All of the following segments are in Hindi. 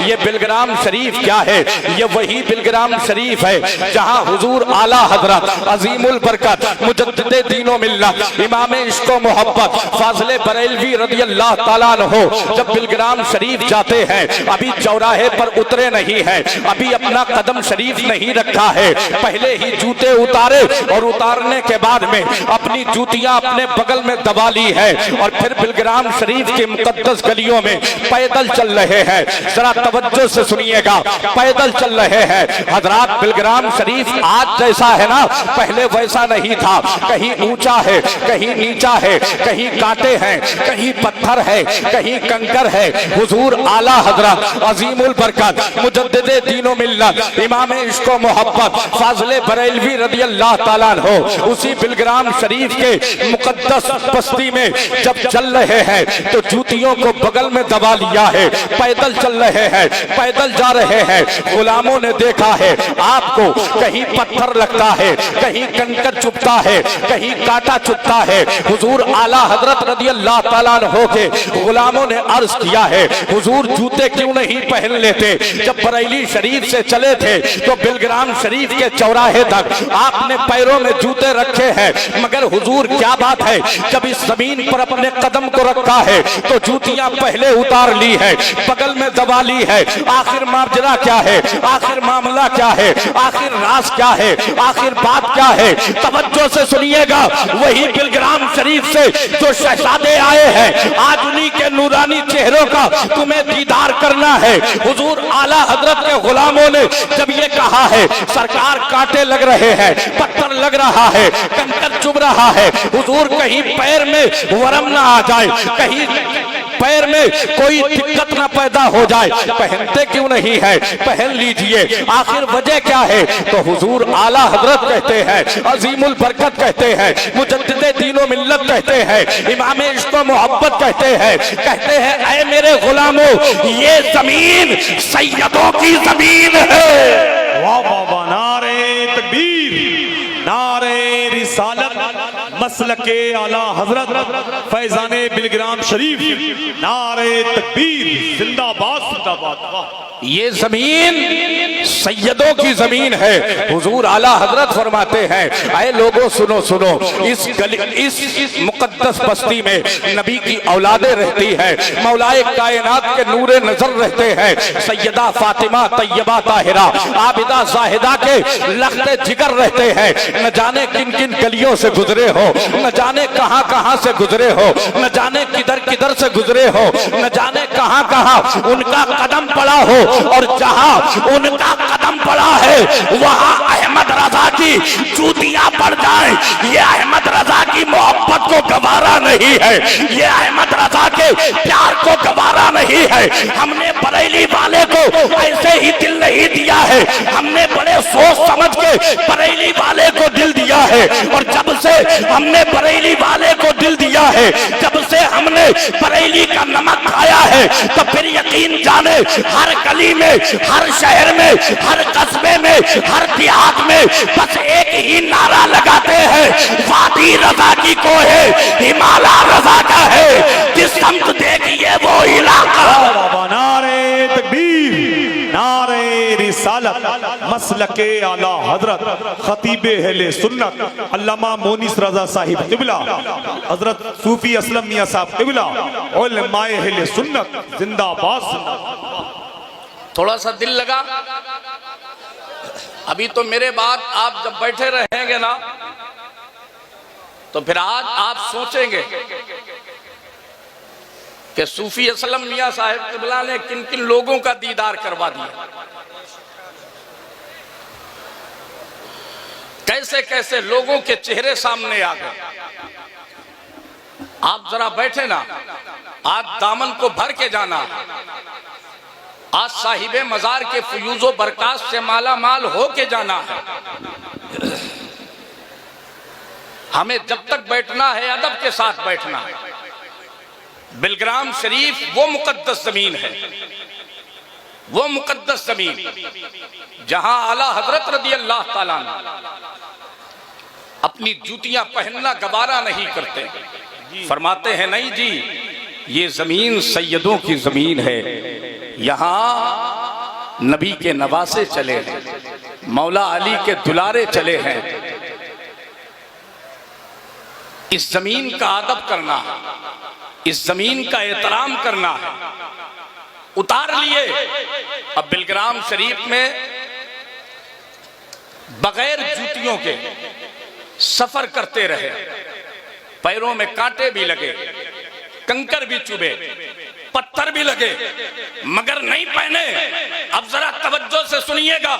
ये बिलग्राम शरीफ क्या है? ये वही बिलग्राम शरीफ है जहां हुजूर आला हजरत अजीमुल बरकत मुजद्दिदे दीनो मिल्लत इमाम इश्क व मोहब्बत फाज़िले बरेलवी रज़ी अल्लाह ताला अन्हु जब बिलग्राम शरीफ जाते हैं, अभी चौराहे पर उतरे नहीं है, अभी अपना कदम शरीफ नहीं रखा है, पहले ही जूते उतारे और उतारने के बाद में अपनी जूतियां अपने बगल में दबा ली है और फिर बिलग्राम शरीफ के मुकद्दस गलियों में पैदल चल रहे हैं। जरा तवज्जो से सुनिएगा, पैदल चल रहे हैं हजरात। बिलग्राम शरीफ आज जैसा है ना, पहले वैसा नहीं था। कहीं ऊंचा है, कहीं नीचा है, कहीं कांटे हैं, कहीं पत्थर है, कहीं कंकर है। हुजूर आला हजरत अजीमुल बरकत मुजद्दिदे दीनो मिल्लत इमाम इश्क व मोहब्बत फाज़िले बरेलवी रज़ी अल्लाह ताला अन्हु उसी बिलग्राम शरीफ के मुकद्दस बस्ती में जब चल रहे हैं तो जूतियों को बगल में दबा लिया है, पैदल चल रहे हैं, पैदल जा रहे हैं। गुलामों ने देखा है आपको, कहीं पत्थर लगता है, कहीं कंकर चुभता है, कहीं कांटा चुभता है। हुजूर आला हजरत रज़ी अल्लाह ताला अन्हु के गुलामों ने अर्ज किया है, हुजूर जूते क्यों नहीं पहन लेते? जब बरेली शरीफ से चले थे तो बिलग्राम शरीफ के चौराहे तक आपने पैरों में जूते रखे हैं, मगर हुजूर क्या बात है, जब इस जमीन पर अपने कदम को रखा है तो जूतियां पहले उतार ली है, बगल में दबा ली है। आखिर माजरा क्या है? आखिर मामला क्या है? आखिर राज क्या है? आखिर बात क्या है? तवज्जो से सुनिएगा। वही बिलग्राम शरीफ से जो शहजादे आए हैं, आज उन्हीं के नूरानी चेहरों का तुम्हें दीदार करना है। हुजूर आला हजरत के गुलामों ने जब ये कहा है, सरकार कांटे लग रहे हैं, पत्थर लग रहा है, कंकर चुभ रहा है, हुजूर कहीं पैर में वरम ना आ जाए, कहीं पैर में कोई दिक्कत ना पैदा हो जाए, पहनते क्यों नहीं है? पहन लीजिए। आखिर वजह क्या है? तो हुजूर आला हजरत कहते हैं, अजीमुल बरकत कहते हैं, मुजद्दिदे दीनो मिल्लत कहते हैं, इमाम इश्क व मोहब्बत कहते हैं ऐ मेरे गुलामों, ये जमीन सैयदों की जमीन है। वाह वाह वाह, नारे तकबीर, नारे रिसालत, मसलके आला हजरत फैजाने बिलग्राम शरीफ, नारे तकबीर, जिंदाबाद जिंदाबाद। ये जमीन सैयदों की जमीन है। हुजूर आला हजरत फरमाते हैं, ऐ लोगों सुनो सुनो, इस मुकद्दस बस्ती में नबी की औलादे रहती है, मौलाए कायनात के नूरे नजर रहते हैं, सैयदा फातिमा तैयबा ताहिरा आबिदा जाहिदा के लख्ते जिगर रहते हैं। न जाने किन किन गलियों से गुजरे हो, न जाने कहां कहां से गुजरे हो, न जाने किधर किधर से गुजरे हो, न जाने कहां कहां उनका कदम पड़ा हो, और जहां उनका कदम पड़ा है वहां अहमद रजा की जूतियां पड़ जाए। ये अहमद रजा की मोहब्बत को गवारा नहीं है, ये अहमद रजा के प्यार को गवारा नहीं है। हमने बरेली वाले को ऐसे ही दिल नहीं दिया है, हमने बड़े सोच समझ के बरेली वाले को दिल दिया है। और जब से हमने बरेली वाले को दिल दिया है, जब से हमने बरेली का नमक खाया है, तो फिर यकीन जाने हर गली में, हर शहर में, हर कस्बे में, हर देहात में बस एक ही नारा लगाते हैं, वादी रजा की को है, हिमालय रजा का है, जिस समत देखिए वो इलाका। नारे तकबीर, नारे रिसालत, मसलके आला हजरत खतीबे अहले सुन्नत अल्लामा मोनिस रजा साहिब क़िबला, हजरत सूफी असलम मियां साहब क़िबला, उलमाए अहले सुन्नत, जिंदाबाद। थोड़ा सा दिल लगा। अभी तो मेरे बाद आप जब बैठे रहेंगे ना, तो फिर आज आप सोचेंगे कि सूफी असलम मियां साहिब क़िबला ने किन किन लोगों का दीदार करवा दिया, कैसे कैसे लोगों के चेहरे सामने आ गए। आप जरा बैठे ना, आज दामन को भर के जाना, आज साहिबे मजार के फयूजो बरकात से माला माल हो के जाना है। हमें जब तक बैठना है अदब के साथ बैठना है। बिलग्राम शरीफ वो मुकद्दस जमीन है, वो मुकद्दस जमीन जहां आला हजरत रज़ी अल्लाह ताला अपनी जूतियां पहनना गवारा नहीं करते। फरमाते हैं नहीं जी, ये जमीन सैयदों की जमीन है, यहाँ नबी के नवासे चले हैं, मौला अली के दुलारे चले हैं। इस जमीन का अदब करना है, इस जमीन का एहतराम करना है। उतार लिए। अब बिलग्राम शरीफ में बगैर जूतियों के सफर करते रहे, पैरों में कांटे भी लगे, कंकर भी चुभे, पत्थर भी लगे, मगर नहीं पहने। अब जरा तवज्जो से सुनिएगा,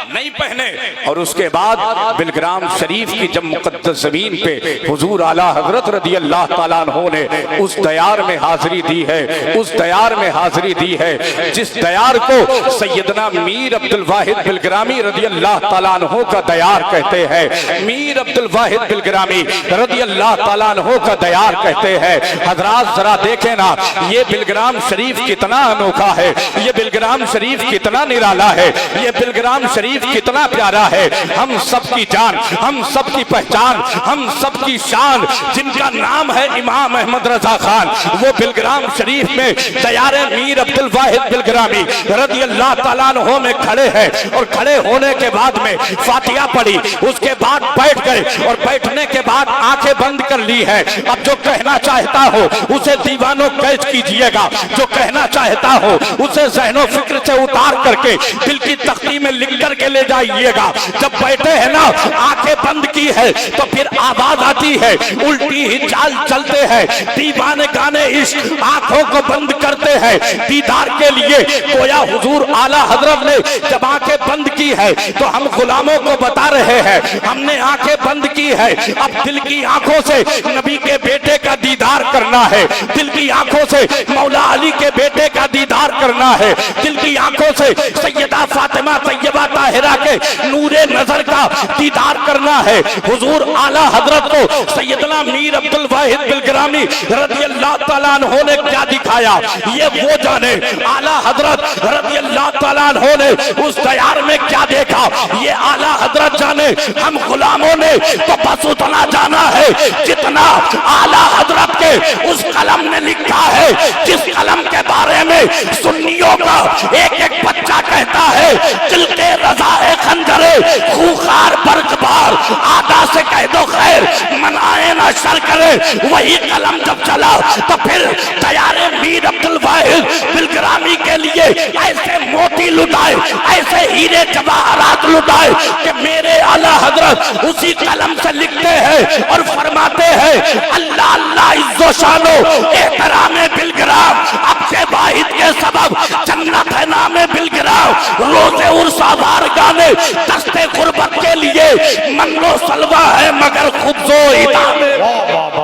नहीं पहने। और उसके बाद बिलग्राम शरीफ की जब मुकद्दस जमीन पे हुजूर आला हजरत रदी अल्लाह ताला अन्हु ने उस दयार में हाजिरी दी है, उस दयार में हाजिरी दी है जिस दयार को सैयदना मीर अब्दुल वाहिद बिलग्रामी रदी अल्लाह ताला अन्हु का दयार कहते हैं। मीर अब्दुल वाहिद बिलग्रामी रदी अल्लाह ताला अन्हु का दयार कहते हैं। हजरात जरा देखें ना, ये बिलग्राम शरीफ कितना अनोखा है, ये बिलग्राम शरीफ कितना निराला है, ये बिलग्राम शरीफ कितना प्यारा है। हम सबकी जान, हम सबकी पहचान, हम सबकी शान, जिनका नाम है इमाम अहमद रजा खान, वो बिलग्राम शरीफ में दयारे मीर अब्दुल वाहिद बिलग्रामी रज़ी अल्लाह ताला अन्हु में खड़े हैं। और खड़े होने के बाद में फातिहा पढ़ी, उसके बाद बैठ गए और बैठने के बाद आंखें बंद कर ली है। अब जो कहना चाहता हो उसे दीवानों कैद कीजिएगा, जो कहना चाहता हो उसे ज़हनो फिक्र से उतार करके दिल की तख्ती में लिख करके ले जाइएगा। जब बैठे हैं ना, आंखें बंद की है तो फिर आवाज आती है, उल्टी ही चाल चलते हैं, दीवाने गाने इश्क आंखों को बंद करते हैं दीदार के लिए। गोया हुजूर आला हजरत ने जब आंखें बंद की है तो हम गुलामों को बता रहे हैं, हमने आंखें बंद की है, अब दिल की आंखों से नबी के बेटे का दीदार करना है, दिल की आंखों से मौला अली के बेटे का दीदार करना है, दिल की आंखों से सैयदा फातिमा तैयबा ताहिरा के नूरे नजर का दीदार करना है। हुजूर आला हजरत को सैयदना मीर अब्दुल वाहिद बिलग्रामी रज़ी अल्लाह ताला अन्हु ने क्या दिखाया, ये वो जाने। आला हजरत रज़ी अल्लाह ताला अन्हु ने उस दयार में क्या देखा, ये आला हजरत जाने। हम गुलामों ने तो बस उतना जाना है जितना आला हजरत के उस कलम ने लिखा है, जिस कलम के बारे में सुन्नियों का एक एक बच्चा कहता है, दिल के रजा है खंजरे खूखार बरकबार, आदा से कह दो खैर मनाए ना शर करे। वही कलम जब चला तो फिर दयारे मीर अब्दुल वाहिद बिलग्रामी के लिए ऐसे मोती लुटाए, ऐसे हीरे जवाहरात लुटाए कि मेरे आला हजरत उसी कलम से लिखते हैं और फरमाते हैं, अल्लाह अल्लाह इज्जो शानो एहतरामे बिलग्राम, अपने वाहिद के सबब जन्नत है नामे बिलग्राम, रोजे उर्स आवार गाने दस्ते गुर्बत के लिए मन्नो सलवा है मगर खुबजो इदामे।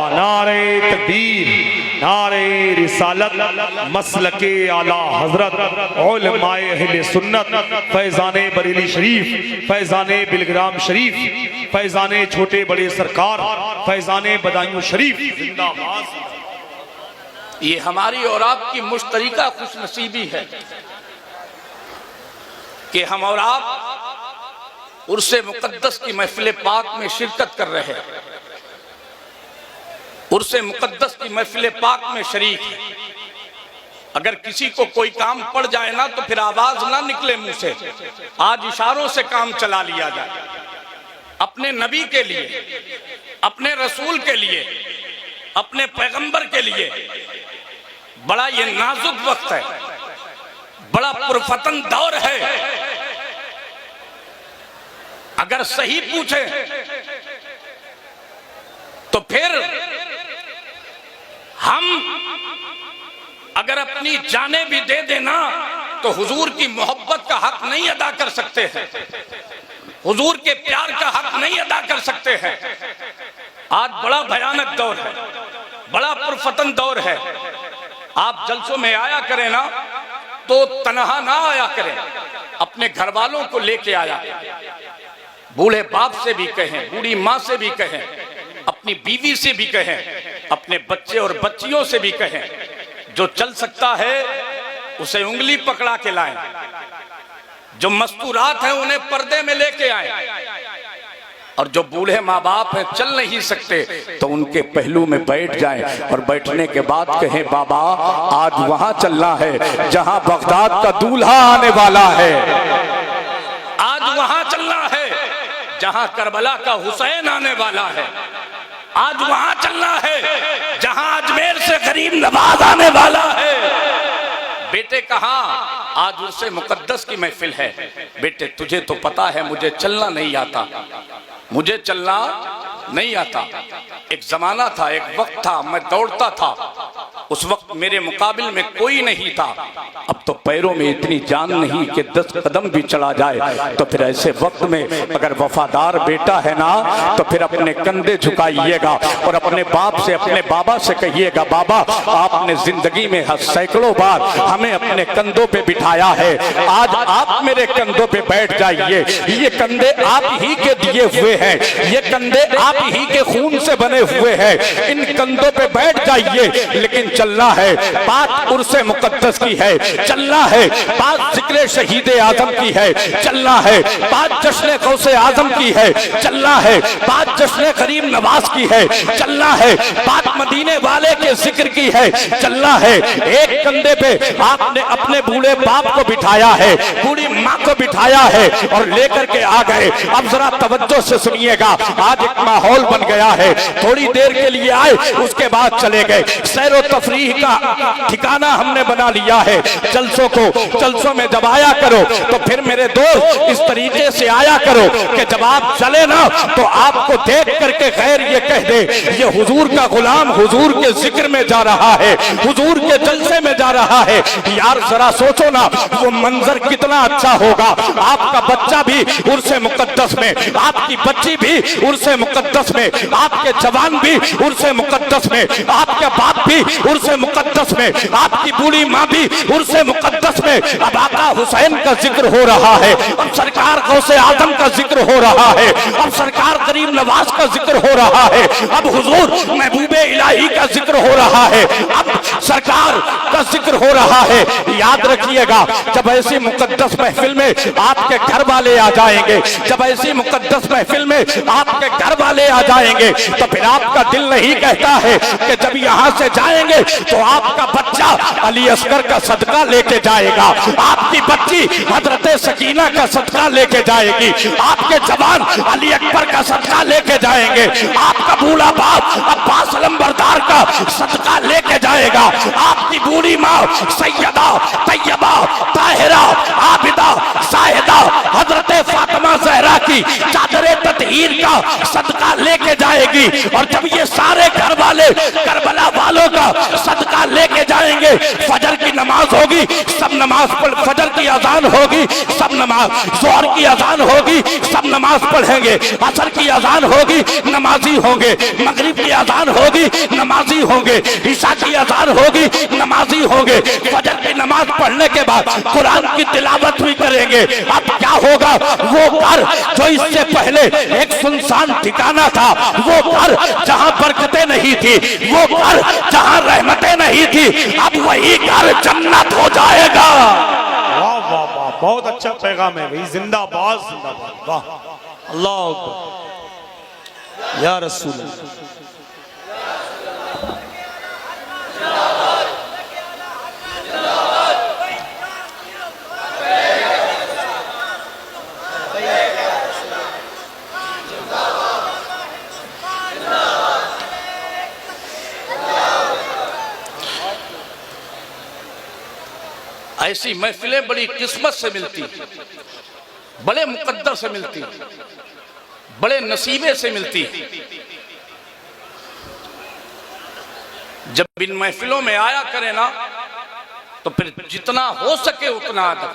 नारे तकबीर, नारे रिसालत, मसलके आला हजरत, उलमाए अहले सुन्नत, फैजाने बरेली शरीफ, फैजाने बिलग्राम शरीफ, फैजाने छोटे बड़े सरकार, फैजाने बदायूं शरीफ जिंदाबाद। ये हमारी और आपकी मुश्तरिका खुशनसीबी है कि हम और आप उर्से मुकद्दस की महफिल पाक में शिरकत कर रहे हैं, उर्से मुकद्दस की महफिल पाक में शरीक है। अगर किसी को कोई काम पड़ जाए ना तो फिर आवाज ना निकले मुंह से, आज इशारों से काम चला लिया जाए। अपने नबी के लिए, अपने रसूल के लिए, अपने पैगंबर के लिए बड़ा ये नाजुक वक्त है, बड़ा पुरफतन दौर है। अगर सही पूछे तो फिर हम अगर अपनी जाने भी दे देना तो हुजूर की मोहब्बत का हक नहीं अदा कर सकते हैं, हुजूर के प्यार का हक नहीं अदा कर सकते हैं। आज बड़ा भयानक दौर है, बड़ा पुरफतन दौर है। आप जलसों में आया करें ना तो तनहा ना आया करें, अपने घर वालों को लेके आया, बूढ़े बाप से भी कहें, बूढ़ी माँ से भी कहें, अपनी बीवी से भी कहें, अपने बच्चे और बच्चियों से भी कहें। जो चल सकता है उसे उंगली पकड़ा के लाएं, जो मस्तूरात हैं उन्हें पर्दे में लेके आए। और जो बूढ़े माँ बाप हैं चल नहीं सकते तो उनके पहलू में बैठ जाएं और बैठने के बाद कहें बाबा आज वहां चलना है जहां बगदाद का दूल्हा आने वाला है, आज वहां चलना है जहां करबला का हुसैन आने वाला है, आज वहां चलना है जहां अजमेर से गरीब नवाज आने वाला है। बेटे कहाँ? आज उससे मुकद्दस की महफिल है। बेटे तुझे तो पता है मुझे चलना नहीं आता, मुझे चलना नहीं आता। एक जमाना था, एक वक्त था, मैं दौड़ता था, उस वक्त मेरे मुकाबिल में कोई नहीं था। अब तो पैरों में इतनी जान नहीं कि 10 कदम भी चला जाए। तो फिर ऐसे वक्त में अगर वफादार बेटा है ना तो फिर अपने कंधे झुकाइएगा और अपने बाप से, अपने बाबा से कहिएगा बाबा आपने जिंदगी में सैकड़ों बार हमें अपने कंधों पे बिठाया है, आज आप मेरे कंधों पे बैठ जाइए। ये कंधे आप ही के दिए हुए हैं, ये कंधे आप ही के खून से बने हुए हैं, इन कंधों पे बैठ जाइए। लेकिन चलना है बात उर्से मुकद्दस की है, चलना है बात जिक्र शहीद आजम की है, चलना है बात जश्न गौसे आजम की है, चलना है बात जश्न गरीब नवाज की है, चलना है बात मदीने वाले के जिक्र की है, चलना है। एक कंधे पे आपने अपने बूढ़े बाप को बिठाया है, बूढ़ी माँ को बिठाया है और लेकर के आ गए। अब जरा तवज्जो से सुनिएगा, आज एक माहौल बन गया है, थोड़ी देर के लिए आए उसके बाद चले गए। सैरो तफरीह का ठिकाना हमने बना लिया है। जलसों में जब आया करो तो फिर मेरे दोस्त इस तरीके से आया करो कि जब आप चले ना तो आपको देख करके खैर ये कह दे ये हुजूर का गुलाम हुजूर के जिक्र में जा रहा है, हुजूर के जलसे में जा रहा है। यार जरा सोचो ना वो मंजर कितना अच्छा होगा। आपका बच्चा भी उर्से मुकद्दस में, आपकी बच्ची भी उर्से मुकद्दस में, आपके जवान भी उर्से मुकद्दस में, आपका बाप भी उर्से मुकद्दस में, आपकी बूढ़ी माँ भी उर्से मुकद्दस में। अब आका हुसैन का जिक्र हो रहा है, अब सरकार गौसे आजम का जिक्र हो रहा है, अब सरकार गरीब नवाज का जिक्र हो रहा है, अब हुजूर महबूबे इलाही का जिक्र हो रहा है, अब सरकार का जिक्र हो रहा है। याद रखिएगा जब ऐसी मुकद्दस महफिल में आपके घर वाले आ जाएंगे, जब ऐसी मुकद्दस महफिल में आपके घर वाले आ जाएंगे तो फिर आपका दिल नहीं कहता है कि जब यहाँ से जाएंगे तो आपका बच्चा अली असगर का सदका लेके जाएगा, आपकी बच्ची हजरत सकीना का सदका लेके जाएगी, आपके जवान अली अकबर का सदका लेके जाएंगे, आपका बूढ़ा बाप अब्बास अलंबरदार का सदका लेके जाएगा, आपकी बूढ़ी माँ सैयदा तैयबा ताहिरा आबिदा साहिदा हजरत फातिमा ज़हरा की चादरे ततहीर का सदका लेके जाएगी। और जब ये सारे घर वाले करबला वालों का सदका लेके जाएंगे, फजर की नमाज होगी, सब नमाज पढ़, फजर की अजान होगी, सब नमाज, जोहर की अजान होगी, सब नमाज पढ़ेंगे, असर की अजान होगी, नमाजी होंगे, मगरिब की अजान होगी, नमाजी होंगे, ईशा की अजान होगी, नमाजी होंगे, फजर की नमाज पढ़ने के बाद कुरान की तिलावत भी करेंगे। अब क्या होगा? वो घर जो इससे पहले एक सुनसान ठिकाना था, वो घर जहां बरकतें नहीं थी, वो घर जहां रहमतें नहीं थी, अब वही घर जन्नत हो जाएगा। वाह वाह वाह, बहुत अच्छा पैगाम है भाई, जिंदाबाद जिंदाबाद, वाह अल्लाह अकबर या रसूल अल्लाह। ऐसी महफिलें बड़ी किस्मत से मिलती, बड़े मुकद्दर से मिलती, बड़े नसीबे से मिलती। जब इन महफिलों में आया करें ना तो फिर जितना हो सके उतना अदब,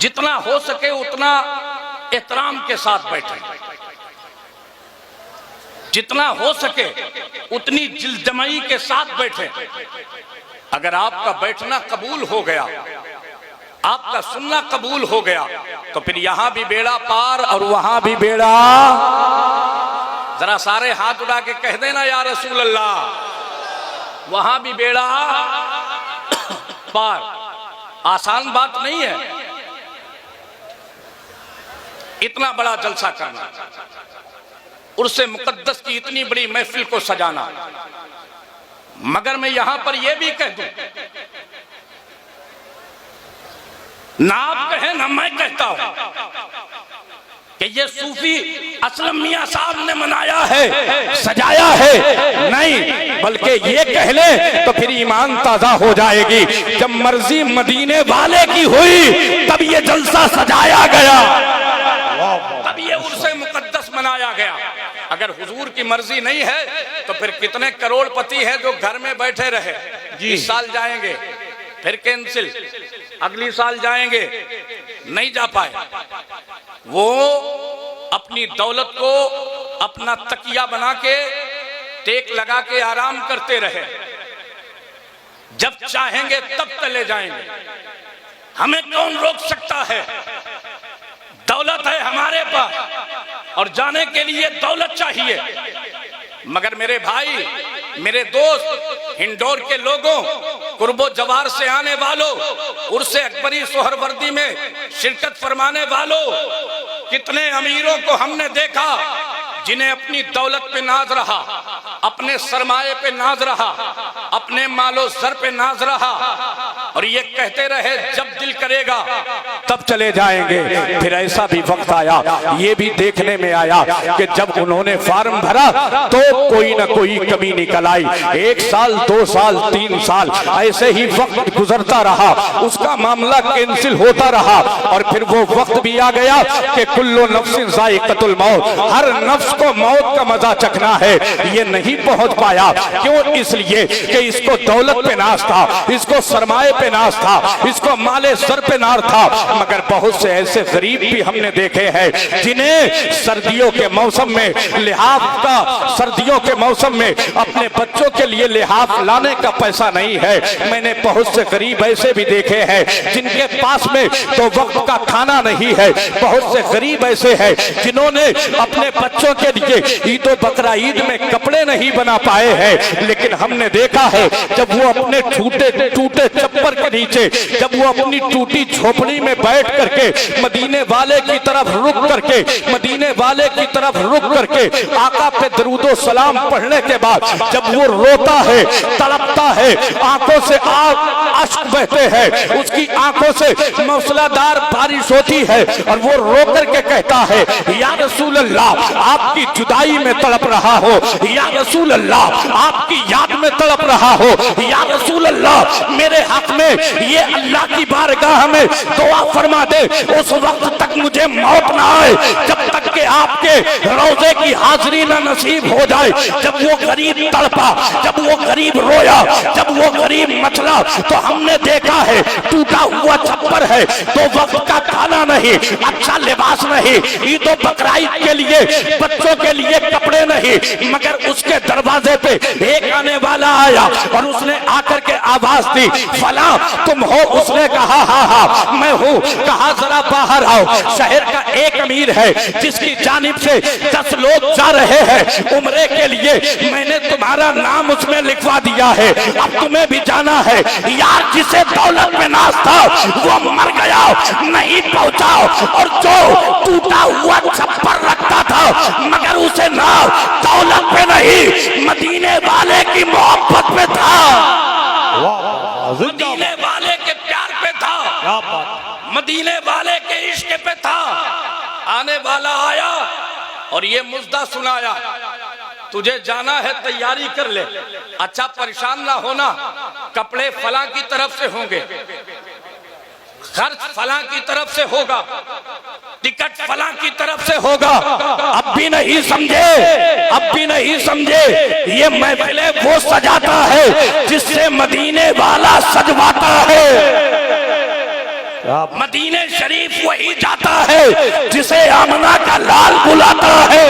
जितना हो सके उतना एहतराम के साथ बैठे, जितना हो सके उतनी जिलजमाई के साथ बैठे। अगर आपका बैठना कबूल हो गया, आपका सुनना कबूल हो गया तो फिर यहां भी बेड़ा पार और वहां भी बेड़ा। जरा सारे हाथ उठा के कह देना या रसूल अल्लाह। वहां भी बेड़ा पार। आसान बात नहीं है। इतना बड़ा जलसा करना, उर्से मुकद्दस की इतनी बड़ी महफिल को सजाना। मगर मैं यहां पर यह भी कह दूं, ना आप कहें ना मैं कहता हूं कि ये सूफी असलम मियां साहब ने मनाया है, सजाया है, नहीं, बल्कि ये कह ले तो फिर ईमान ताजा हो जाएगी। जब मर्जी मदीने वाले की हुई तब ये जलसा सजाया गया, तब ये उर्से मुकद्दस मनाया गया। अगर हुजूर की मर्जी नहीं है तो फिर कितने करोड़पति हैं जो घर में बैठे रहे, इस साल जाएंगे फिर कैंसिल, अगली साल जाएंगे, नहीं जा पाए। वो अपनी दौलत को अपना तकिया बना के टेक लगा के आराम करते रहे, जब चाहेंगे तब चले जाएंगे। हमें कौन रोक सकता है? दौलत है हमारे पास और जाने के लिए दौलत चाहिए। मगर मेरे भाई, मेरे दोस्त, हिंडोर के लोगों, कुर्बो जवार से आने वालों, उर्से अकबरी सोहरवर्दी में शिरकत फरमाने वालों, कितने अमीरों को हमने देखा जिन्हें अपनी दौलत पे नाज रहा, अपने सरमाए पे नाज रहा, अपने मालो सर पे नाज रहा, और ये कहते रहे जब दिल करेगा तब चले जाएंगे। फिर ऐसा भी वक्त आया, ये भी देखने में आया कि जब उन्होंने फार्म भरा तो कोई ना कोई कमी निकल आई। 1 साल, 2 साल, 3 साल ऐसे ही वक्त गुजरता रहा, उसका मामला कैंसिल होता रहा, और फिर वो वक्त भी आ गया कि कुल्लु नफ्सिन ज़ाइक़तुल मौत, हर नफ्स को मौत का मजा चखना है। ये नहीं पहुंच पाया, क्यों? इसलिए कि इसको दौलत पे नाज था, इसको सरमाए पे नाज था, इसको माले सर पे नाज था। मगर बहुत से ऐसे गरीब भी हमने देखे हैं जिन्हें सर्दियों के मौसम में लिहाफ का, सर्दियों के मौसम में अपने बच्चों के लिए लिहाफ लाने का पैसा नहीं है। मैंने बहुत से गरीब ऐसे भी देखे हैं जिनके पास में तो वक्त का खाना नहीं है। बहुत से गरीब ऐसे हैं जिन्होंने अपने बच्चों के लिए ईद और बकरा ईद में कपड़े नहीं बना पाए हैं। लेकिन हमने देखा है जब वो अपने टूटे छप्पर के नीचे, जब वो अपनी टूटी झोपड़ी में बैठ करके मदीने वाले की तरफ रुक करके, मदीने वाले की तरफ रुक करके आका पे दरूदो सलाम पढ़ने के बाद जब वो रोता है, तड़पता है, आंखों से अश्क बहते हैं, उसकी आंखों से मूसलाधार बारिश होती है, और वो रो करके कहता है या रसूल अल्लाह आपकी जुदाई में तड़प रहा हो, या रसूल अल्लाह आपकी याद में तड़प रहा हो, या रसूल अल्लाह मेरे हक में ये अल्लाह की बारगाह में दुआ फरमा दे, उस वक्त तक मुझे मौत ना आए जब तक के आपके रोजे की हाजिरी ना नसीब हो जाए। जब वो गरीब तड़पा, जब वो गरीब रोया, जब वो गरीब मचला, तो हमने देखा है टूटा हुआ छप्पर है, तो वक्त का खाना नहीं, अच्छा लिबास नहीं, ईद और बकरा ईद के लिए बच्चों के लिए कपड़े नहीं। मगर उसके दरवाजे पे एक आने वाला आया और उसने आकर के आवाज दी, फला तुम हो? उसने कहा हाँ मैं हूँ। कहा जरा बाहर आओ। शहर का एक अमीर है जिसकी जानिब से 10 लोग जा रहे हैं उम्रे के लिए, मैंने तुम्हारा नाम उसमें लिखवा दिया है, अब तुम्हें भी जाना है। यार जिसे दौलत में नाज था वो मर गया, नहीं पहुंचाओ, और जो टूटा हुआ छप्पर रखता था मगर उसे नाम दौलत पे नहीं मदीने वाले की मोहब्बत पे था, मदीने वाले के प्यार पे था, मदीने वाले के इश्क पे था। आने वाला आया और ये मुद्दा सुनाया, तुझे जाना है तैयारी कर ले, अच्छा परेशान ना होना, कपड़े फला की तरफ से होंगे, खर्च फला की तरफ से होगा, टिकट फला की तरफ से होगा। अब भी नहीं समझे, अब भी नहीं समझे, ये महफिलें वो सजाता है जिससे मदीने वाला सजवाता है। मदीने शरीफ वही जाता है जिसे आमना का लाल बुलाता है,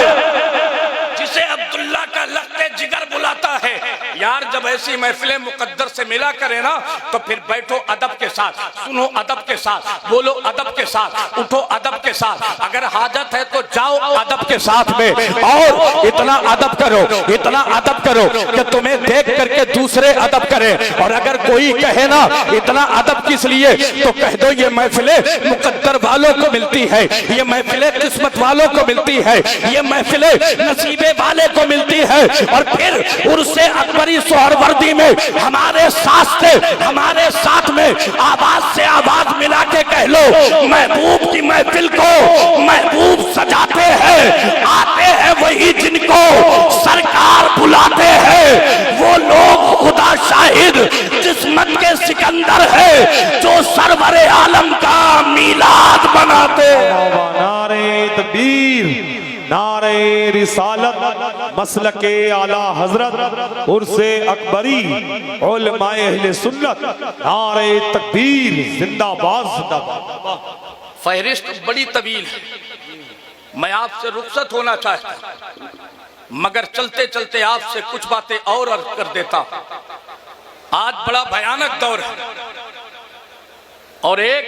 जिसे अब्दुल्ला का लख्ते जिगर बुलाता है। यार जब जब ऐसी महफिलें मुकद्दर से मिला करे ना, तो फिर बैठो अदब के साथ, सुनो अदब के साथ, बोलो अदब के साथ, उठो अदब के साथ। अगर हाजत है तो जाओ अदब के साथ में, और इतना अदब करो, इतना अदब करो कि तुम्हें देख करके दूसरे अदब करें। और अगर कोई कहे ना इतना अदब किस लिए, तो कह दो ये महफिलें मुकद्दर वालों को मिलती है, ये महफिलें किस्मत वालों को मिलती है, ये महफिलें नसीबे वाले को मिलती है। और फिर उर्से अकबरी सोहरवर्दी में हमारे साथ में आवाज से आवाज मिला के कह लो, महबूब की महफिल को महबूब सजाते हैं, आते हैं वही जिनको सरकार बुलाते हैं। वो लोग खुदा शाहिद किस्मत के सिकंदर है जो सरवरे आलम का मीलाद बनाते हैं। नारे तकबीर, नारे रिसालत, मसलके आला हजरत, उर्से अकबरी, उलमाए अहले सुन्नत, नारे तकबीर, जिंदाबाद जिंदाबाद। फहरिस्त बड़ी तवील है, मैं आपसे रुखसत होना चाहता, मगर चलते चलते आपसे कुछ बातें और अर्ज कर देता। आज बड़ा भयानक दौर है, और एक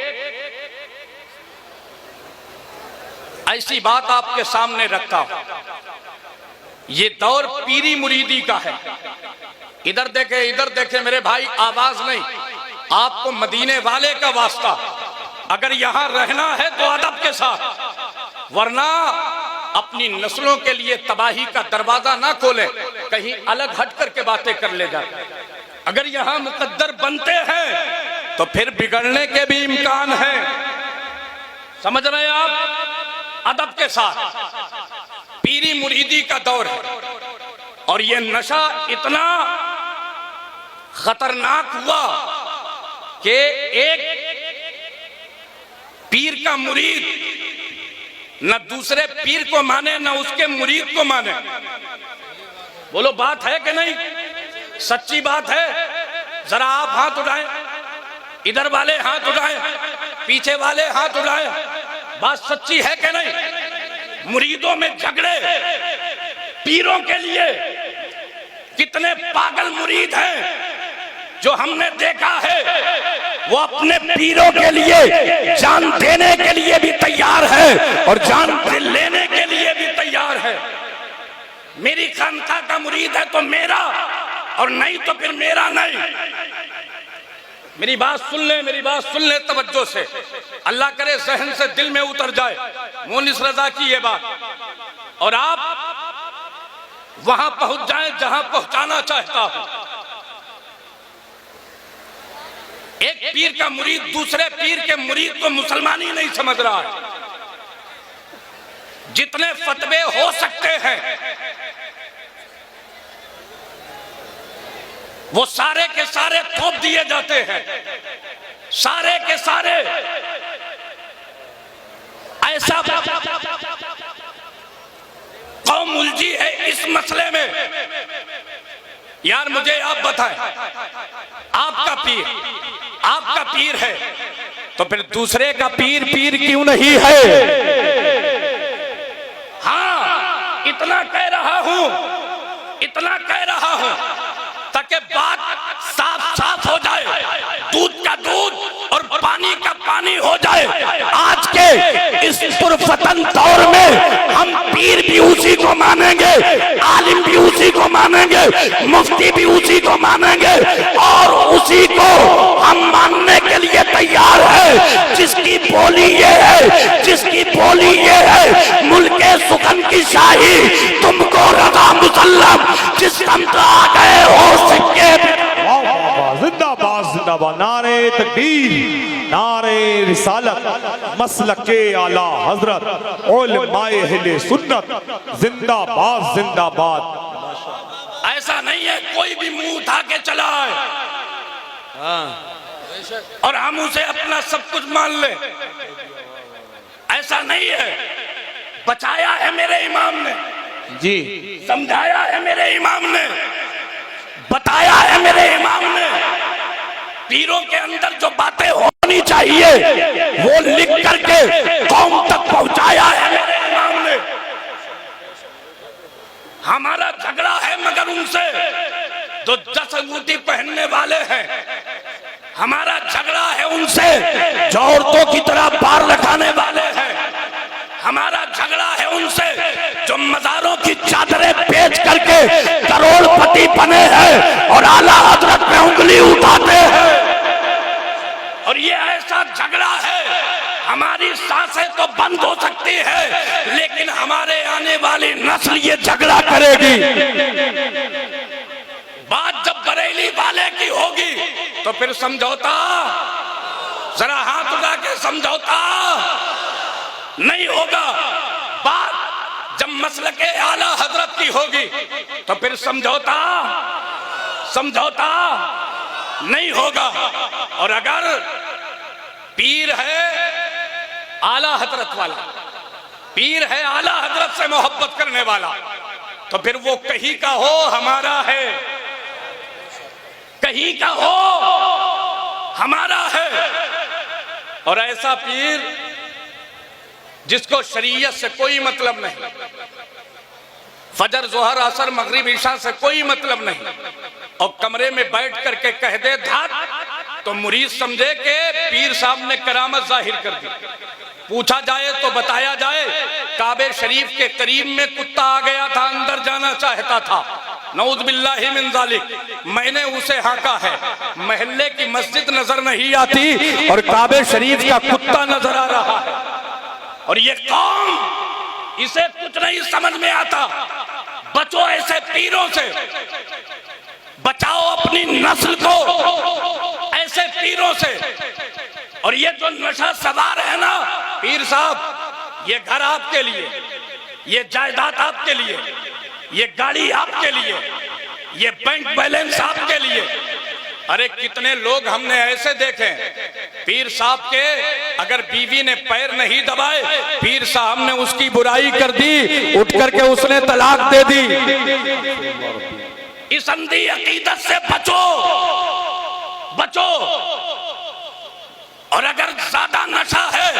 ऐसी बात आपके सामने रखता हूं, ये दौर पीरी मुरीदी का है। इधर देखे मेरे भाई, आवाज नहीं, आपको मदीने वाले का वास्ता, अगर यहां रहना है तो अदब के साथ, वरना अपनी नस्लों के लिए तबाही का दरवाजा ना खोले, कहीं अलग हट करके बातें कर ले जाए। अगर यहां मुकद्दर बनते हैं तो फिर बिगड़ने के भी इम्कान है, समझ रहे हैं आप? अदब के साथ, पीरी मुरीदी का दौर है, और ये नशा इतना खतरनाक हुआ कि एक पीर का मुरीद न दूसरे पीर को माने, न उसके मुरीद को माने। बोलो बात है कि नहीं? सच्ची बात है। जरा आप हाथ उठाएं, इधर वाले हाथ उठाएं, पीछे वाले हाथ उठाएं। बात सच्ची है कि नहीं? मुरीदों में झगड़े, पीरों के लिए। कितने पागल मुरीद हैं जो हमने देखा है, वो अपने पीरों के लिए जान देने के लिए भी तैयार है और जान लेने के लिए भी तैयार है। मेरी खानका का मुरीद है तो मेरा, और नहीं तो फिर मेरा नहीं। मेरी बात सुन ले तवज्जो से, अल्लाह करे जहन से दिल में उतर जाए मोनिस रजा की ये बात, और आप वहां पहुंच जाएं जहां पहुंचाना चाहता हूं। एक पीर का मुरीद दूसरे पीर के मुरीद को मुसलमान ही नहीं समझ रहा है। जितने फतवे हो सकते हैं वो सारे के सारे थोप दिए जाते हैं, सारे के सारे। ऐसा कौम उलझी है इस मसले में। यार मुझे आप बताएं, आपका पीर है तो फिर दूसरे का पीर क्यों नहीं है? हाँ, इतना कह रहा हूं ताकि बात साफ हो जाए, दूध का दूध और पानी का पानी हो जाए। आज के इस पुरफतन दौर में हम पीर भी उसी को मानेंगे, आलिम भी उसी को मानेंगे, मुफ्ती भी उसी को मानेंगे, और उसी को हम मानने के लिए तैयार है जिसकी बोली ये है, मुल्के सुखन की शाही तुमको रजा मुसल्लम, जिस दम आ गए हो सिक्के। जिंदाबाद जिंदाबाद, नारे तकबीर, नारे रिसालत, मसलके आला हजरत, उलमाए अहले सुन्नत, जिंदाबाद जिंदाबाद। ऐसा नहीं है कोई भी मुंह उठा के चला है और हम उसे अपना सब कुछ मान ले, ऐसा नहीं है। बचाया है मेरे इमाम ने जी, समझाया है मेरे इमाम ने, बताया है मेरे इमाम ने। पीरों के अंदर जो बातें होनी चाहिए वो लिख करके कौम तक पहुंचाया है मेरे इमाम ने। हमारा झगड़ा है मगर उनसे जो 10 से अंगूठी पहनने वाले हैं, हमारा झगड़ा है उनसे जो औरतों की तरह बार लगाने वाले हैं, हमारा झगड़ा है उनसे जो मज़ारों की चादरें बेच करके करोड़पति बने हैं और आला हजरत पे उंगली उठाते हैं। और ये ऐसा झगड़ा है, हमारी सांसें तो बंद हो सकती है लेकिन हमारे आने वाली नस्ल ये झगड़ा करेगी। बात जब बरेली वाले की होगी तो फिर समझौता, जरा हाथ उठा के समझौता नहीं होगा। बात जब मसलके आला हजरत की होगी तो फिर समझौता नहीं होगा। और अगर पीर है आला हजरत वाला, पीर है आला हजरत से मोहब्बत करने वाला, तो फिर वो कहीं का हो हमारा है, कहीं का हो हमारा है। और ऐसा पीर जिसको शरीयत से कोई मतलब नहीं, फजर जोहर असर मगरिब ईशा से कोई मतलब नहीं, और कमरे में बैठ करके कह दे धात तो मुरीद समझे कि पीर साहब ने करामत जाहिर कर दी। पूछा जाए तो बताया जाए काबे शरीफ के करीब में कुत्ता आ गया था, अंदर जाना चाहता था, नऊज़ बिल्लाहि मिन ज़ालिक, मैंने उसे हाका है, महल्ले की मस्जिद नजर नहीं आती और काबे शरीफ का कुत्ता नजर आ रहा है। और ये कौम, इसे कुछ नहीं समझ में आता। बचो ऐसे पीरों से, बचाओ अपनी नस्ल को ऐसे पीरों से। और ये जो नशा सवार है ना पीर साहब, ये घर आपके लिए, ये जायदाद आपके लिए, ये गाड़ी आपके लिए, ये बैंक बैलेंस आपके लिए। अरे कितने लोग हमने ऐसे देखे पीर साहब के, अगर बीवी ने पैर नहीं दबाए पीर साहब ने उसकी बुराई कर दी, उठ करके उसने तलाक दे दी। इस अंधी अकीदत से बचो, बचो। और अगर ज्यादा नशा है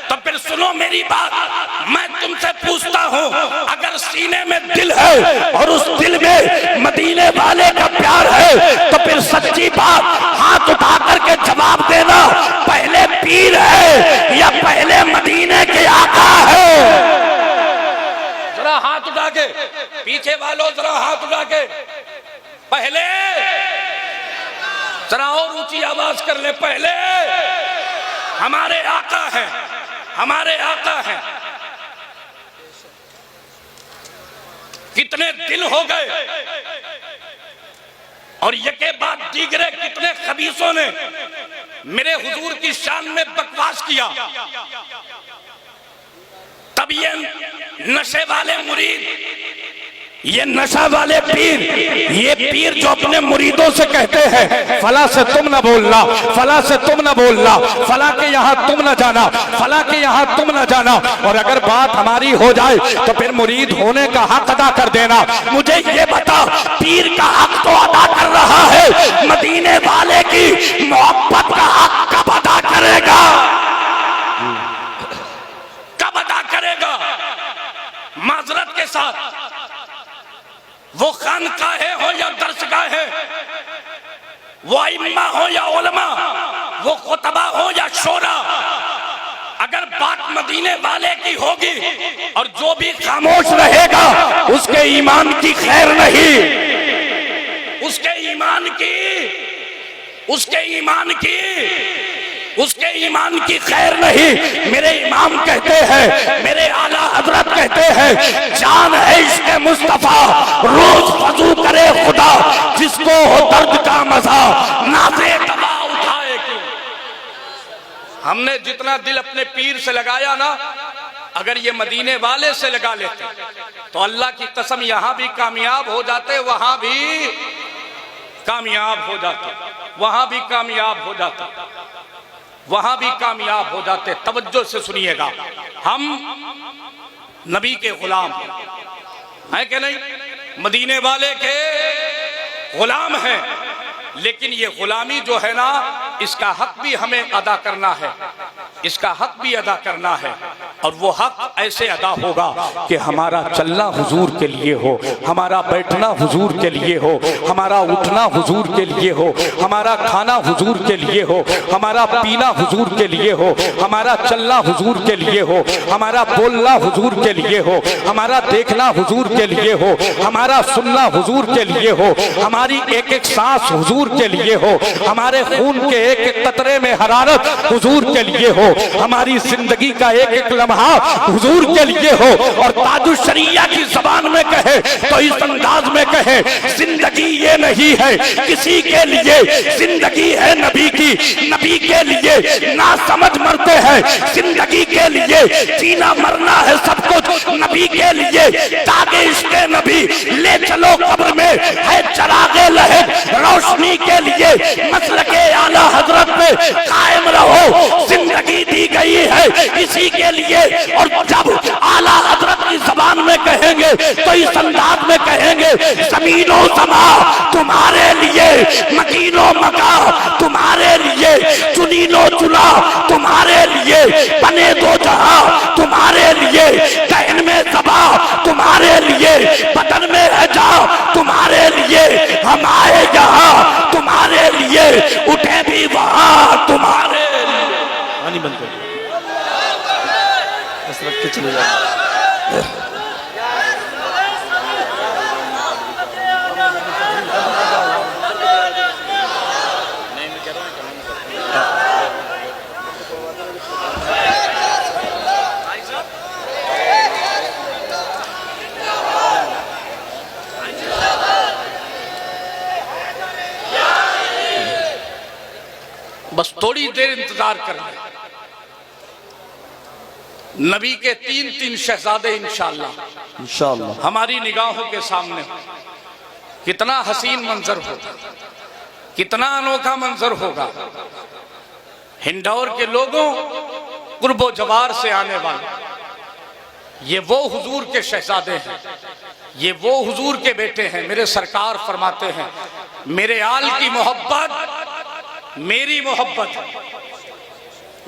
तो फिर सुनो मेरी बात, मैं तुमसे पूछता हूँ, अगर सीने में दिल है और उस दिल में मदीने वाले का प्यार है तो फिर सच्ची बात हाथ उठा करके जवाब देना, पहले पीर है या पहले मदीने के आका है? जरा हाथ उठा के, पीछे वालों जरा हाथ उठा के, पहले जरा और ऊंची आवाज कर ले, पहले हमारे आका है, हमारे आका है। कितने दिल हो गए और यके बाद दीगरे कितने खबीसों ने मेरे हुजूर की शान में बकवास किया। तब ये नशे वाले मुरीद, ये नशा वाले पीर, ये पीर जो अपने मुरीदों से कहते हैं फला से तुम न बोलना, फला से तुम न बोलना, फला के यहाँ तुम न जाना, फला के यहाँ तुम न जाना, और अगर बात हमारी हो जाए तो फिर मुरीद होने का हक अदा कर देना। मुझे ये बता, पीर का हक तो अदा कर रहा है, मदीने वाले की मोहब्बत का हक कब अदा करेगा? कब अदा करेगा? माजरत के साथ, वो खानकाहें हो या दरसगाहें, वो इम्मा हो या उलमा, वो खुतबा हो या शोरा, अगर बात मदीने वाले की होगी और जो भी खामोश रहेगा उसके ईमान की खैर नहीं, उसके ईमान की, उसके ईमान की, उसके ईमान की खैर नहीं। मेरे इमाम कहते हैं, मेरे आला हजरत कहते हैं, जान है इश्क़ मुस्तफा रोज वजू करे खुदा, जिसको हो दर्द का मजा नाज़े दवा उठाए क्यों। हमने जितना दिल अपने पीर से लगाया ना, अगर ये मदीने वाले से लगा लेते तो अल्लाह की कसम यहां भी कामयाब हो जाते, वहां भी कामयाब हो जाते, वहां भी कामयाब हो जाते, वहां भी कामयाब हो जाते। तवज्जो से सुनिएगा, हम नबी के गुलाम हैं कि नहीं? मदीने वाले के गुलाम हैं, लेकिन ये गुलामी जो है ना, इसका हक भी हमें अदा करना है, इसका हक भी अदा करना है। और वो हक ऐसे अदा होगा कि हमारा चलना हुजूर के लिए हो, हमारा बैठना हुजूर के लिए हो, हमारा उठना हुजूर के लिए हो, हमारा खाना हुजूर के लिए हो, हमारा पीना हुजूर के लिए हो, हमारा चलना हुजूर के लिए हो, हमारा बोलना हुजूर के लिए हो, हमारा देखना हुजूर के लिए हो, हमारा सुनना हुजूर के लिए हो, हमारी एक एक सांस हुजूर के लिए हो, हमारे खून के एक एक कतरे में हरारत हुजूर के लिए हो, हमारी जिंदगी का एक एक लम्हा हुजूर के लिए हो। और ताजुश शरिया की जबान में कहे तो इस अंदाज में कहे, जिंदगी ये नहीं है किसी के लिए, जिंदगी है नबी की, नबी के लिए ना समझ मरते हैं, जिंदगी के लिए जीना मरना है सब कुछ नबी के लिए। ताकि इश्क़ नबी ले चलो कब्र में है चरागे लहर रोशनी के लिए, मसलके आला हजरत पे कायम रहो, जिंदगी दी गई है इसी के लिए। और जब आला हजरत की जबान में कहेंगे तो इस अंदाज में कहेंगे, जमीनो समा तुम्हारे लिए, मकीनो मका तुम्हारे लिए, चुनीनो चुना तुम्हारे लिए, बने दो जहां तुम्हारे लिए, तहन में सबा तुम्हारे लिए, बदन में है जा तुम्हारे लिए, हम आए यहाँ तुम्हारे लिए, उठे भी वहां तुम्हारे लिए। पानी बंद कर रख के चले जाओ। बस थोड़ी देर इंतजार करना, नबी के तीन तीन शहजादे इंशाअल्लाह हमारी निगाहों के सामने। कितना हसीन मंजर होगा, कितना अनोखा मंजर होगा। हिंडौर के लोगों, कुर्बो जवार से आने वाले, ये वो हुजूर के शहजादे हैं, ये वो हुजूर के बेटे हैं। मेरे सरकार फरमाते हैं, मेरे आल की मोहब्बत मेरी मोहब्बत है,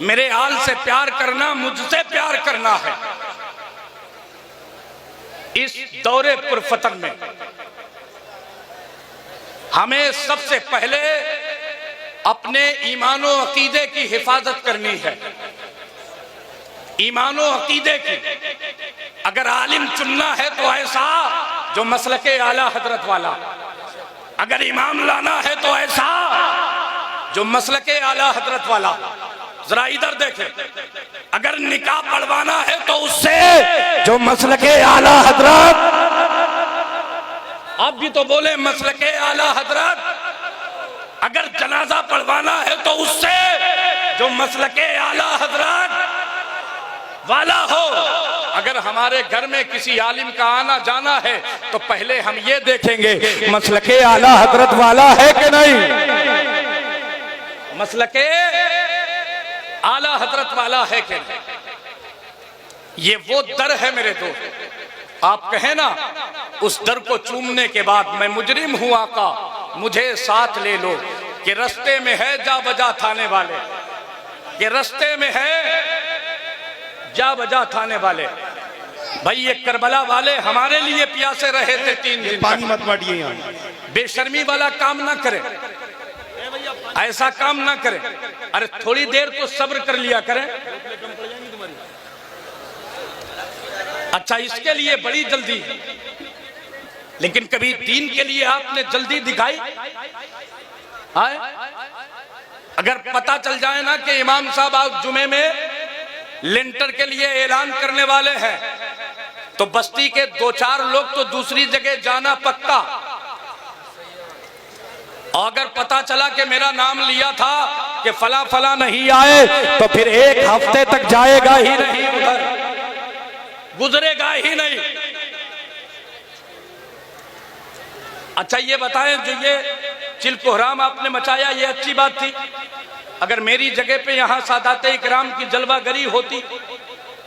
मेरे आल से प्यार करना मुझसे प्यार करना है। इस दौरे पुरफतन में हमें सबसे पहले अपने ईमानो अकीदे की हिफाजत करनी है। ईमानो अकीदे की अगर आलिम चुनना है तो ऐसा जो मसलके आला हजरत वाला, अगर इमाम लाना है तो ऐसा जो मसलके आला हजरत वाला। जरा इधर देखें, अगर निकाह पढ़वाना है तो उससे जो मसलके आला हजरत, आप भी तो बोले मसलके आला हजरत। अगर जनाजा पढ़वाना है तो उससे जो मसलके आला हजरत वाला हो। अगर हमारे घर में किसी आलिम का आना जाना है तो पहले हम ये देखेंगे मसलके आला हजरत वाला है कि नहीं, मसलके आला हजरत वाला है कि नहीं। ये वो दर है मेरे दोस्त, आप कहें ना उस दर को चूमने के बाद मैं मुजरिम हूं आका मुझे साथ ले लो, कि रस्ते में है जा बजा थाने वाले, कि रस्ते में है जा बजा थाने वाले। भाई ये करबला वाले हमारे लिए प्यासे रहे थे 3 दिन, पानी मत बांटिए यहाँ। बेशर्मी वाला काम ना करें, ऐसा काम ना करें। अरे थोड़ी देर तो सब्र कर लिया करें। अच्छा इसके लिए बड़ी जल्दी, लेकिन कभी दीन के लिए आपने जल्दी दिखाई? आए? अगर पता चल जाए ना कि इमाम साहब आज जुमे में लेंटर के लिए ऐलान करने वाले हैं, तो बस्ती के 2-4 लोग तो दूसरी जगह जाना पक्का। और अगर पता चला कि मेरा नाम लिया था कि फला फला नहीं आए, तो फिर 1 हफ्ते तक जाएगा ही नहीं, उधर गुजरेगा ही नहीं। अच्छा ये बताएं, जो ये चिल कोहराम आपने मचाया ये अच्छी बात थी? अगर मेरी जगह पे यहाँ सादाते इकराम की जलवागरी होती,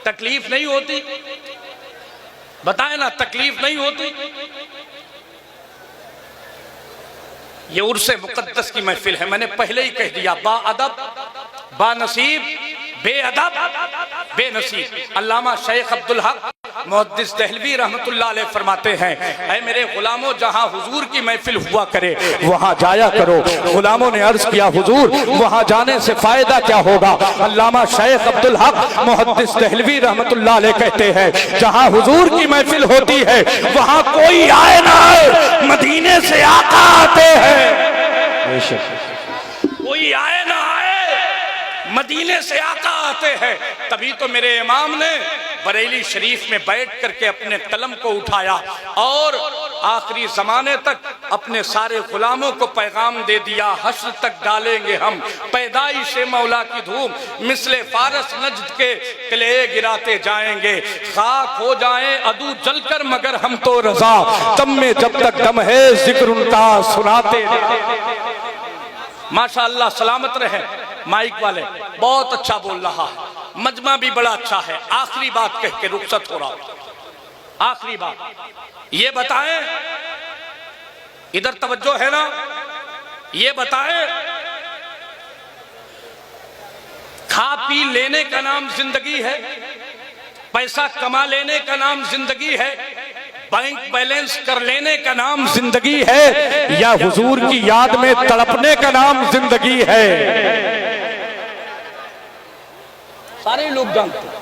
तकलीफ नहीं होती? बताएं ना, तकलीफ नहीं होती? ये उर्से मुकद्दस की महफिल है, मैंने पहले ही कह दिया। बा अदब, बा नसीब, बेअदब, बेनसीब। अल्लामा शेख अब्दुल हक मुहद्दिस दहलवी रहमतुल्लाह अलैह फरमाते हैं, ऐ मेरे गुलामों, जहां हुजूर की महफिल हुआ करे वहां जाया करो। गुलामों ने अर्ज किया, हुजूर वहां जाने से फायदा क्या होगा? अल्लामा शेख अब्दुल हक मुहद्दिस दहलवी रहमतुल्लाह अलैह कहते हैं, जहां हुजूर की महफिल होती है वहां कोई आए ना आए, मदीने से आका आते हैं। कोई आए ना आए, मदीने से आका आते हैं। तभी तो मेरे इमाम ने बरेली शरीफ में बैठ करके अपने कलम को उठाया और आखिरी जमाने तक अपने सारे गुलामों को पैगाम दे दिया, हश्र तक डालेंगे हम पैदाइश मौला की धूम, मिसले फारस नज्द के किले गिराते जाएंगे, खाक हो जाएं अदू जलकर मगर हम तो रजा, दम में जब तक दम है जिक्र उनका सुनाते। माशाअल्लाह, सलामत रहे माइक वाले, बहुत अच्छा बोल रहा है, मजमा भी बड़ा अच्छा है। आखिरी बात कह के रुखसत हो रहा हूं। आखिरी बात ये बताएं, इधर तवज्जो है ना, ये बताएं, खा पी लेने का नाम जिंदगी है? पैसा कमा लेने का नाम जिंदगी है? बैंक बैलेंस कर लेने का नाम जिंदगी है? या हुजूर की याद में तड़पने का नाम जिंदगी है? सारे लोग जानते हैं,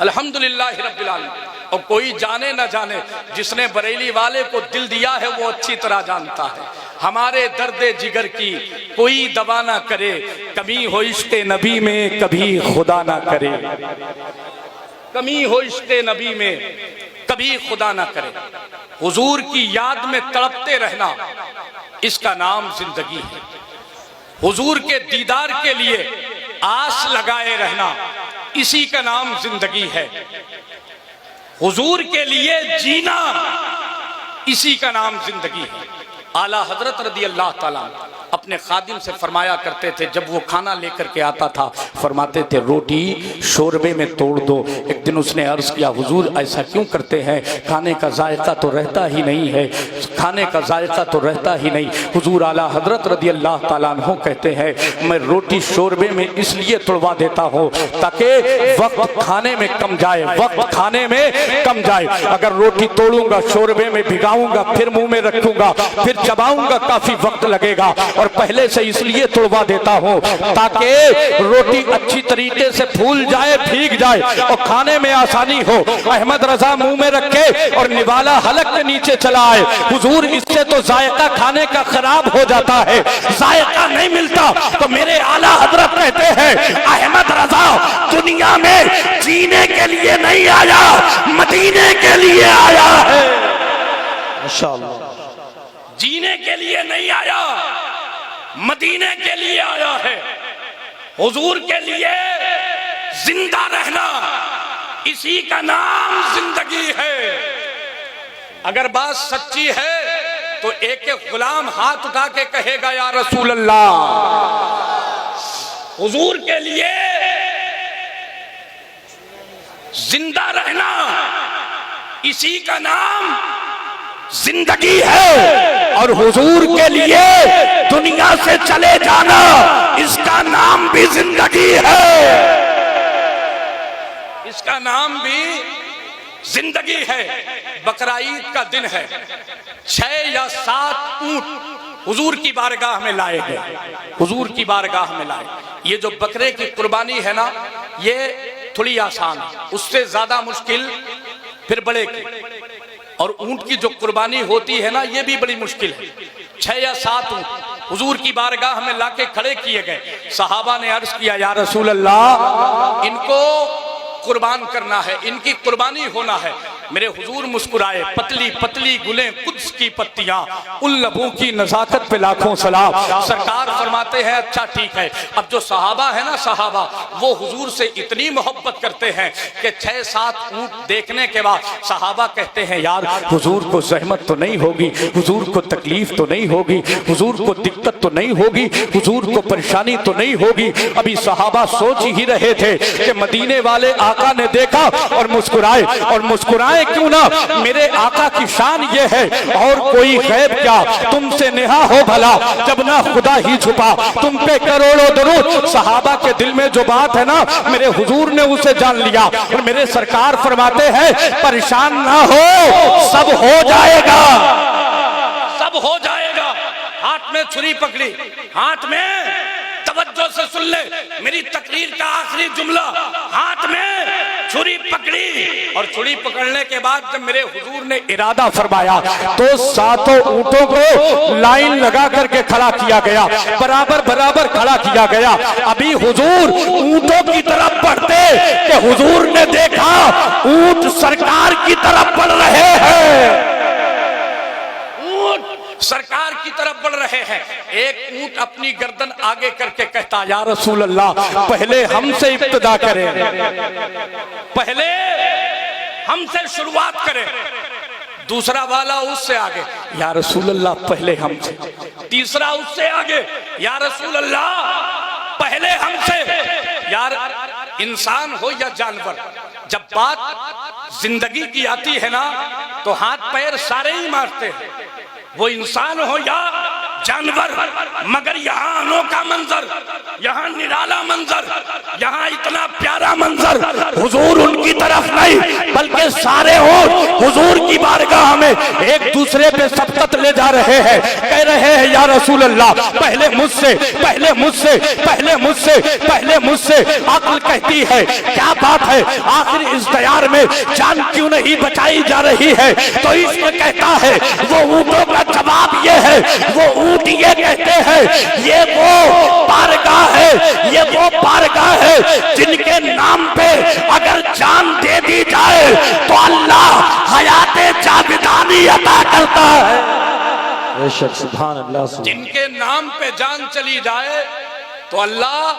अल्हम्दुलिल्लाह रब्बिल आलमीन। और कोई जाने ना जाने, जिसने बरेली वाले को दिल दिया है वो अच्छी तरह जानता है, हमारे दर्दे जिगर की कोई दवा ना करे, कमी हो इश्क़े नबी में कभी खुदा ना करे, कमी हो इश्क़े नबी में कभी खुदा ना करे। हुजूर की याद में तड़पते रहना, इसका नाम जिंदगी है। हुजूर के दीदार के लिए आस लगाए रहना, इसी का नाम जिंदगी है। हुजूर के लिए जीना, इसी का नाम जिंदगी है। आला हजरत रदी अल्लाह ताला अपने खादिम से फरमाया करते थे, जब वो खाना लेकर के आता था फरमाते थे, रोटी शोरबे में तोड़ दो। एक दिन उसने अर्ज किया, हुजूर ऐसा क्यों करते हैं? खाने का जायका तो रहता ही नहीं है, खाने का जायका तो रहता ही नहीं। हुजूर आला हजरत रदी अल्लाह ताला अन्हु कहते हैं, मैं रोटी शोरबे में इसलिए तोड़वा देता हूँ ताकि वक्त खाने में कम जाए, वक्त खाने में कम जाए। अगर रोटी तोड़ूंगा, शोरबे में भिगाऊंगा, फिर मुंह में रखूंगा, फिर चबाऊंगा, काफी वक्त लगेगा। और पहले से इसलिए तोड़वा देता हूं ताकि रोटी अच्छी तरीके से फूल जाए, भीग जाए और खाने में आसानी हो। अहमद रजा मुंह में रखे और निवाला हलक के नीचे चला आए। हुजूर, इससे तो जायका खाने का खराब हो जाता है, जायका नहीं मिलता। तो मेरे आला हजरत कहते हैं, अहमद रजा दुनिया में जीने के लिए नहीं आया, मदीने के लिए आया है। माशाअल्लाह, जीने के लिए नहीं आया, मदीने के लिए आया है। हुजूर के लिए जिंदा रहना, इसी का नाम जिंदगी है। अगर बात सच्ची है तो एक एक गुलाम हाथ उठा के कहेगा, या रसूल अल्लाह। हुजूर के लिए जिंदा रहना, इसी का नाम जिंदगी है। और हुजूर के लिए दुनिया से चले जाना, इसका नाम भी जिंदगी है, इसका नाम भी जिंदगी है। बकरा ईद का दिन है, 6 या 7 ऊंट हुजूर की बारगाह में लाए गए, हुजूर की बारगाह में लाए। ये जो बकरे की कुर्बानी है ना, ये थोड़ी आसान है, उससे ज्यादा मुश्किल फिर बड़े की। और ऊंट की जो कुर्बानी होती है ना, ये भी बड़ी मुश्किल है। 6 या 7 ऊंट हुजूर की बारगाह में लाके खड़े किए गए। सहाबा ने अर्ज किया, या रसूल अल्लाह, इनको कुर्बान करना है, इनकी कुर्बानी होना है। मेरे हुजूर मुस्कुराए, पतली पतली गुलें कुद्स की पत्तियां, उन लबों की नजाकत पे लाखों सलाम। सरकार फरमाते हैं, अच्छा ठीक है। अब जो सहाबा है ना, सहाबा वो हुजूर से इतनी मोहब्बत करते हैं कि 6-7 ऊंट देखने के बाद सहाबा कहते हैं, यार हुजूर को जहमत तो नहीं होगी, हुजूर को तकलीफ तो नहीं होगी, हुजूर को दिक्कत तो नहीं होगी, हुजूर को परेशानी तो नहीं होगी। अभी सहाबा सोच ही रहे थे कि मदीने वाले आका ने देखा और मुस्कुराए, और मुस्कुराए जाने क्यों ना मेरे आका की शान ये है, और कोई गैब क्या तुमसे नेहा हो भला, जब ना खुदा ही छुपा तुम पे करोड़ों दरूद। सहाबा के दिल में जो बात है ना, मेरे हुजूर ने उसे जान लिया, और मेरे सरकार फरमाते हैं परेशान ना हो, सब हो जाएगा, सब हो जाएगा। हाथ में छुरी पकड़ी, हाथ में, तवज्जो से सुन ले मेरी तकरीर का आखिरी जुमला, हाथ में छुरी पकड़ी, और छुरी पकड़ने के बाद जब मेरे हुजूर ने इरादा फरमाया तो सातों ऊंटों को लाइन लगा करके खड़ा किया गया, बराबर बराबर खड़ा किया गया। अभी हुजूर ऊंटों की तरफ बढ़ते कि हुजूर ने देखा ऊंट सरकार की तरफ बढ़ रहे हैं, सरकार की तरफ बढ़ रहे हैं। एक ऊंट अपनी गर्दन आगे करके कहता, या रसूल अल्लाह पहले हमसे इब्तिदा करें, पहले हमसे शुरुआत करें। दूसरा वाला उससे आगे, या रसूल अल्लाह पहले हमसे। तीसरा उससे आगे, या रसूल अल्लाह पहले हमसे। यार इंसान हो या जानवर, जब बात जिंदगी की आती है ना तो हाथ पैर सारे ही मारते हैं, वो इंसान हो या जानवर। मगर यहाँ अनोखा मंजर, यहाँ निराला मंजर, यहाँ इतना प्यारा मंजर, हुजूर उनकी तरफ नहीं बल्कि सारे हो हुजूर की बारगाह में एक दूसरे पे सबकत ले जा रहे हैं, कह रहे हैं या रसूल अल्लाह पहले मुझसे, पहले मुझसे, पहले मुझसे, पहले मुझसे। अक्ल कहती है क्या बात है, आखिर इस दयार में जान क्यों नहीं बचाई जा रही है? तो इसमें कहता है वो ऊंटों का जवाब ये है, वो ऊंट ये कहते हैं ये वो बारगाह है, ये वो बारगाह है जिनके नाम पे अगर जान दे दी जाए तो अल्लाह हयाते जाविदानी अता करता है। सुभान अल्लाह। जिनके नाम पे जान चली जाए तो अल्लाह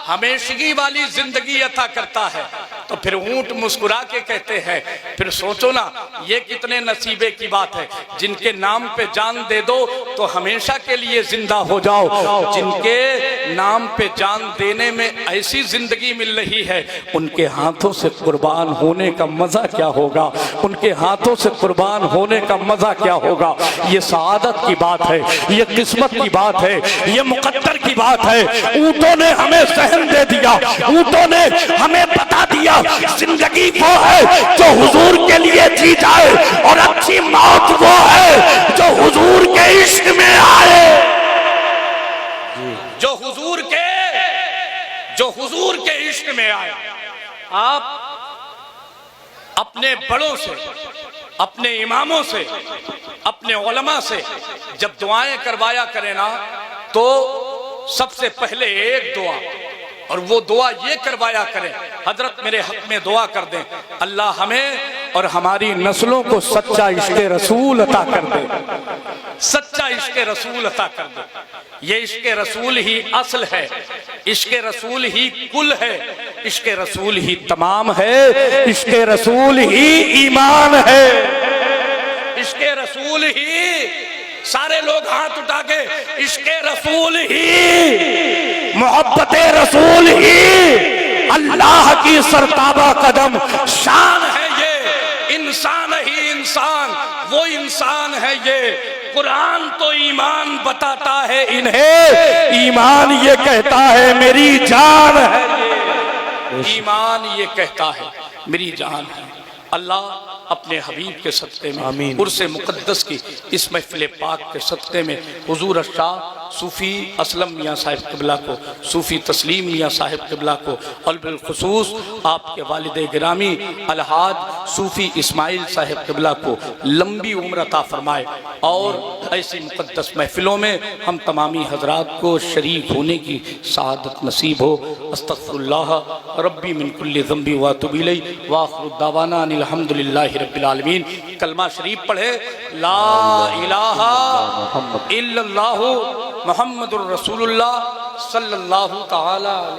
हमेशगी वाली जिंदगी अता करता है। तो फिर ऊंट मुस्कुरा के कहते हैं, फिर सोचो ना ये कितने नसीबे की बात है, जिनके नाम पे जान दे दो तो हमेशा के लिए जिंदा हो जाओ। जिनके नाम पे जान देने में ऐसी जिंदगी मिल रही है, उनके हाथों से कुर्बान होने का मजा क्या होगा, उनके हाथों से कुर्बान होने का मजा क्या होगा। ये सआदत की बात है, ये किस्मत की बात है, ये मुकद्दर की बात है। ऊंटों ने हमें सहन दे दिया, ऊंटों ने हमें बता दिया जिंदगी वो है जो हुजूर के लिए जी जाए, और अच्छी मौत वो है जो हुजूर के इश्क में आए, जो हुजूर के इश्क में आए। आप अपने बड़ों से, अपने इमामों से, अपने उलमा से जब दुआएं करवाया करें ना, तो सबसे पहले एक दुआ, और वो दुआ ये करवाया करें, हजरत मेरे हक में दुआ कर दें, अल्लाह हमें और हमारी नस्लों को सच्चा इश्क़े रसूल अता कर दे, सच्चा इश्क़े रसूल अता कर दे। ये इश्क़े रसूल ही असल है, इश्क़े रसूल ही कुल है, इश्क़े रसूल ही तमाम है, इश्क़े रसूल ही ईमान है, इश्क़े रसूल ही। सारे लोग हाथ उठा के इश्क़े रसूल ही, मोहब्बते रसूल ही अल्लाह की सरताबा कदम शान है ये, इंसान ही इंसान, वो इंसान है ये। कुरान तो ईमान बताता है इन्हें, ईमान ये कहता है मेरी जान है ये, ईमान ये कहता है मेरी जान है। अल्लाह अपने हबीब के सत्ते में, उर्से मुक़द्दस की इस महफिल पाक के सत्ते में हुजूर शाह सूफ़ी असलम मियाँ साहिब क़िबला को, सूफ़ी तस्लीम मियाँ साहिब क़िबला को, और बिलखुसूस आपके वालिद गिरामी अलहाज सूफ़ी इस्माइल साहिब क़िबला को लंबी उम्र अता फरमाए, और ऐसी मुक़द्दस महफिलों में हम तमामी हजरात को शरीक होने की सआदत नसीब हो। अस्तग़फिरुल्लाह रब्बी मिन कुल्लि ज़ंबि व अतूबु इलैहि व आखिरु दावाना अनिल हम्दुलिल्लाहि रब्बिल आलमीन। कलमा शरीफ पढ़े, ला इलाहा इल्लल्लाहु मुहम्मदुर रसूलुल्लाह सल्लल्लाहु तआला